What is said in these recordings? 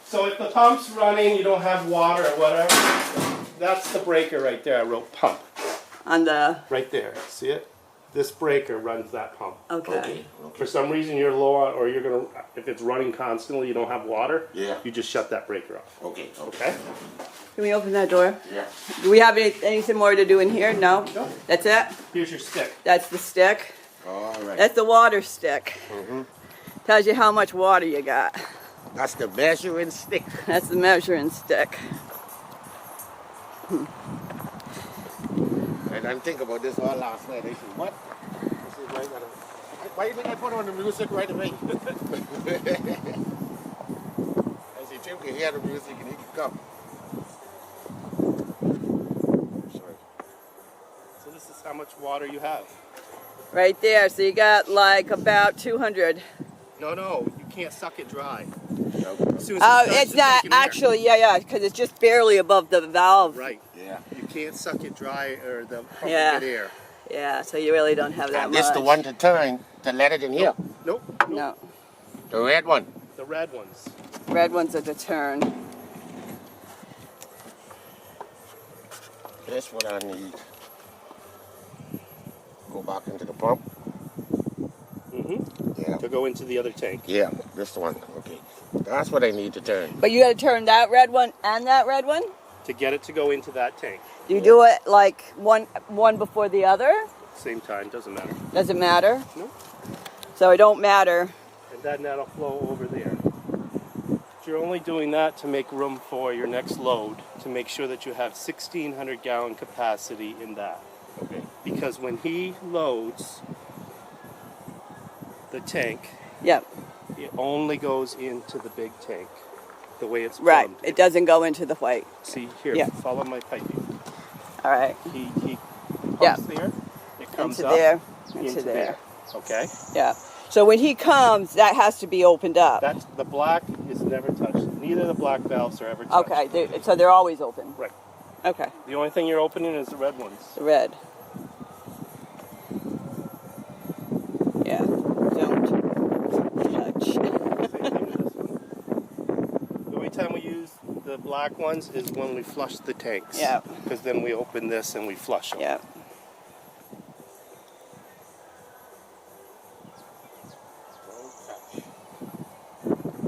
So if the pump's running, you don't have water or whatever, that's the breaker right there. I wrote pump. On the, Right there. See it? This breaker runs that pump. okay. For some reason you're low on, or you're gonna, if it's running constantly, you don't have water. Yeah. You just shut that breaker off. Okay. Okay? Can we open that door? Yeah. Do we have anything more to do in here? No? No. That's it? Here's your stick. That's the stick? All right. That's the water stick. Tells you how much water you got. That's the measuring stick. That's the measuring stick. I didn't think about this all last night. I said, what? I said, why do you think I put on the music right away? I said, Jim can hear the music and he can come. Sorry. So this is how much water you have. Right there. So you got like about 200. No, you can't suck it dry. As Okay. soon as it starts It's to not take in air. actually, yeah, because it's just barely above the valve. Right. Yeah. You can't suck it dry or the pump will Yeah. get air. Yeah, so you really don't have that And much. this the one to turn to let it in here. Nope. No. The red one. The red ones. Red ones are to turn. That's what I need. Go back into the pump. Mm-hmm. Yeah. To go into the other tank. Yeah, this one. Okay. That's what I need to turn. But you got to turn that red one and that red one? To get it to go into that tank. You do it like one before the other? Same time, doesn't matter. Does it matter? No. So it don't matter. And then that'll flow over there. You're only doing that to make room for your next load, to make sure that you have 1,600 gallon capacity in that. Okay. Because when he loads the tank, Yep. it only goes into the big tank, the way it's Right. plumbed. It doesn't go into the white. See here, Yeah. follow my piping. All right. He pumps Yeah. there, it comes Into up there. into there. Okay? Yeah. So when he comes, that has to be opened up. That's the black is never touched. Neither of the black valves are ever touched. Okay. So they're always open. Right. Okay. The only thing you're opening is the red ones. The red. Yeah. Don't touch. Same thing with this one. The only time we use the black ones is when we flush the tanks. Yeah. Because then we open this and we flush them. Yeah.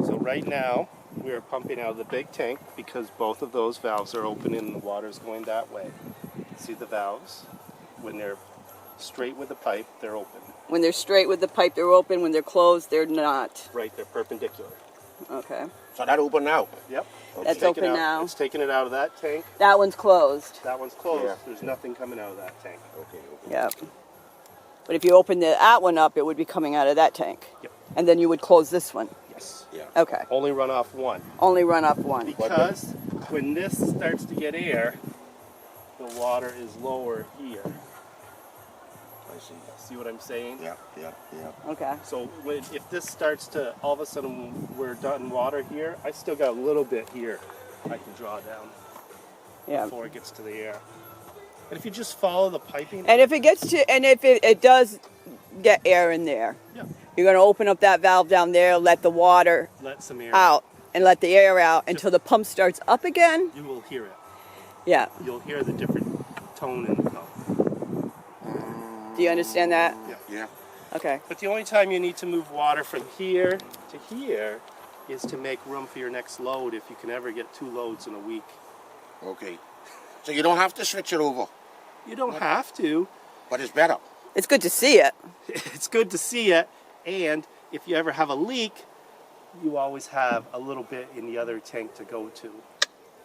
So right now we are pumping out of the big tank because both of those valves are open and the water is going that way. See the valves? When they're straight with the pipe, they're open. When they're straight with the pipe, they're open. When they're closed, they're not. Right, they're perpendicular. Okay. So that open now. Yep. That's It's taken open out- now. It's taking it out of that tank. That one's closed. That one's closed. Yeah. There's nothing coming out of that tank. Okay. Yep. But if you open that one up, it would be coming out of that tank. Yep. And then you would close this one. Yes. Yeah. Okay. Only run off one. Only run up one. Because when this starts to get air, the water is lower here. I see. See what I'm saying? Yeah. Okay. So if this starts to, all of a sudden we're done water here, I still got a little bit here I can draw down Yeah. before it gets to the air. And if you just follow the piping, And if it gets to, and if it does get air in there, yeah, you're going to open up that valve down there, let the water let some air out, and let the air out until the pump starts up again. You will hear it. Yeah. You'll hear the different tone in the pump. Do you understand that? Yeah. Okay. But the only time you need to move water from here to here is to make room for your next load if you can ever get 2 loads in a week. Okay. So you don't have to switch it over, You don't have to. but it's better. It's good to see it. It's good to see it, and if you ever have a leak, you always have a little bit in the other tank to go to.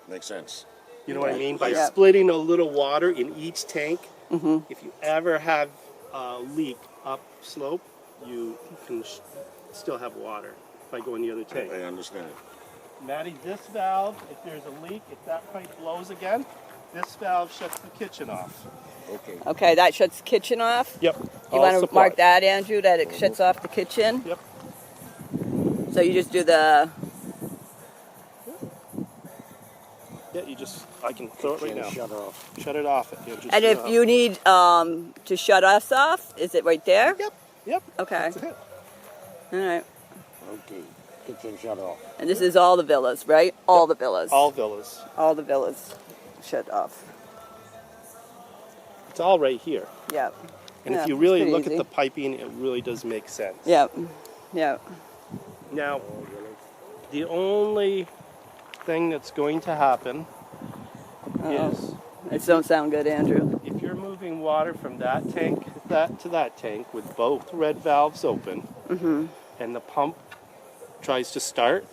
Makes sense. You know what I mean? By Yeah. splitting a little water in each tank, Mm-hmm. if you ever have a leak up slope, you can still have water by going the other tank. I understand. Maddie, this valve, if there's a leak, if that pipe blows again, this valve shuts the kitchen off. Okay. Okay, that shuts the kitchen off. Yep. You want to mark that, Andrew, that it shuts off the kitchen? Yep. So you just do the, Yeah, I can throw it right now. Shut off. Shut it off. You'll just and do if that. you need to shut us off, is it right there? Yep. Okay. That's it. All right. Okay. kitchen shut off. And this is all the villas, right? All the villas. All villas. All the villas shut off. It's all right here. Yeah. And Yeah, if you it's really pretty look easy. at the piping, it really does make sense. Yeah. Yeah. Now, the only thing that's going to happen is It don't sound good, Andrew. if you're moving water from that tank to that tank with both red valves open, and the pump tries to start,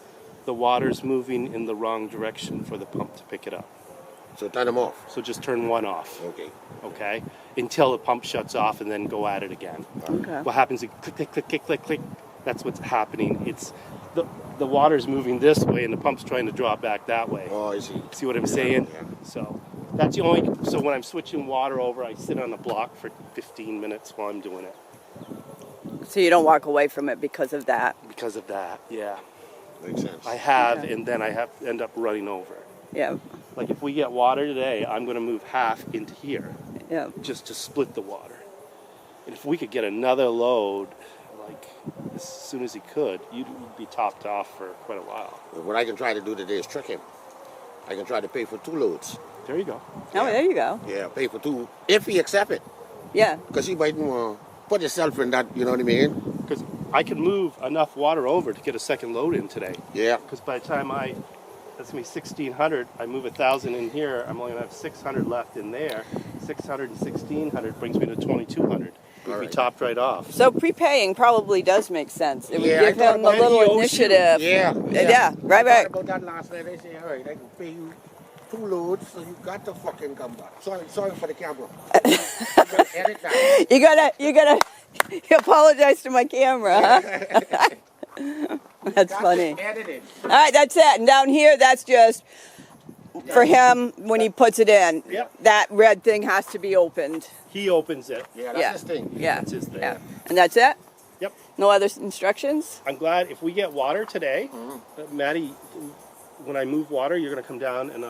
the water's moving in the wrong direction for the pump to pick it up. So turn them off. So just turn one off, Okay. okay? Until the pump shuts off and then go at it again. Okay. What happens is click, click, click, click, click, click. That's what's happening. It's the water's moving this way and the pump's trying to draw back that way. Oh, I see. See what I'm saying? Yeah. So that's the only. So when I'm switching water over, I sit on the block for 15 minutes while I'm doing it. So you don't walk away from it because of that. Because of that, yeah. Makes sense. I have, Okay. and then I have end up running over. Yeah. Like if we get water today, I'm going to move half into here Yeah. just to split the water. And if we could get another load, like as soon as he could, you'd be topped off for quite a while. What I can try to do today is trick him. I can try to pay for 2 loads. There you go. Oh, there you go. Yeah, pay for 2 if he accept it. Yeah. Because he might put himself in that, you know what I mean? Because I can move enough water over to get a second load in today. Yeah. Because by the time that's gonna be 1,600, I move 1,000 in here, I'm only gonna have 600 left in there. 600 and 1,600 brings me to 2,200. We'd All be right. topped right off. So prepaying probably does make sense. It would Yeah, I give thought him a about it. little He owes you. initiative. Yeah. Yeah, right, I right. thought about that last night. They say, all right, I can pay you 2 loads, so you got to fucking come back. Sorry for the camera. Edit that. You gotta you apologize to my camera, huh? That's funny. Edit it. All right, that's it. And down here, that's just for him when he puts it in. Yep. That red thing has to be opened. He opens it. Yeah, that's Yeah. his thing. Yeah. That's his thing. Yeah. And that's it? Yep. No other instructions? I'm glad if we get water today, Maddie, when I move water, you're gonna come down and